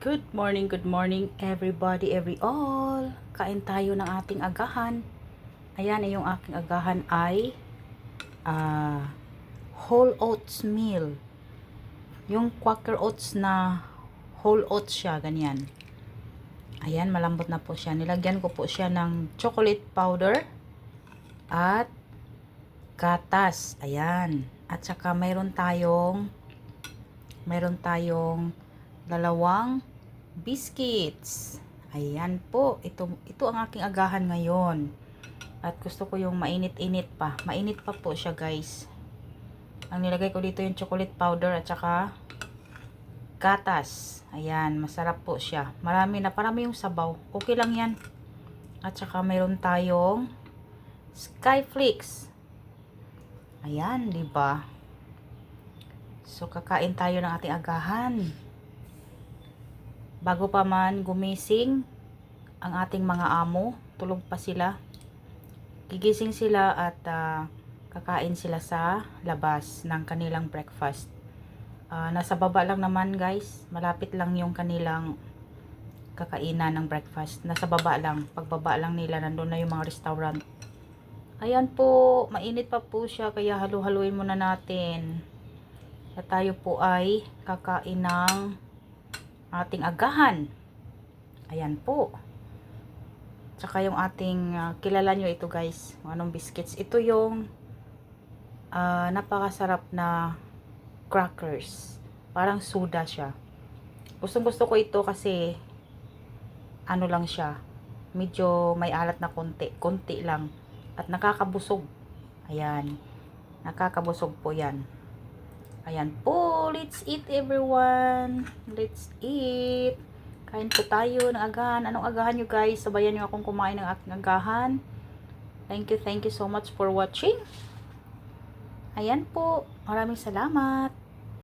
Good morning everybody, every all. Kain tayo ng ating agahan. Ayan, yung aking agahan ay whole oats meal. Yung Quaker Oats na whole oats siya, ganyan. Ayan, malambot na po siya. Nilagyan ko po siya ng chocolate powder at gatas. Ayan. At saka mayroon tayong dalawang biscuits. Ayan po. Ito ang aking agahan ngayon. At gusto ko yung mainit-init pa. Mainit pa po siya, guys. Ang nilagay ko dito yung chocolate powder at saka gatas. Ayan, masarap po siya. Parami yung sabaw. Okay lang yan. At saka mayroon tayong Skyflakes. Ayan, 'di ba? So, kakain tayo ng ating agahan. Bago pa man gumising ang ating mga amo, tulog pa sila. Gigising sila at kakain sila sa labas ng kanilang breakfast. Nasa baba lang naman, guys. Malapit lang yung kanilang kakainan ng breakfast. Nasa baba lang. Pagbaba lang nila, nandun na yung mga restaurant. Ayan po, mainit pa po siya, kaya halu-haluin muna natin. At tayo po ay kakain ng ating agahan. Ayan po. Tsaka yung ating, kilala nyo ito, guys. Anong biscuits. Ito yung napakasarap na crackers. Parang soda siya. Gustong gusto ko ito kasi ano lang siya. Medyo may alat na konti. Konti lang. At nakakabusog. Ayan. Nakakabusog po yan. Ayan po. Let's eat, everyone. Let's eat. Kain po tayo ng agahan. Anong agahan nyo, guys? Sabayan nyo akong kumain ng aking agahan. Thank you so much for watching. Ayan po. Maraming salamat.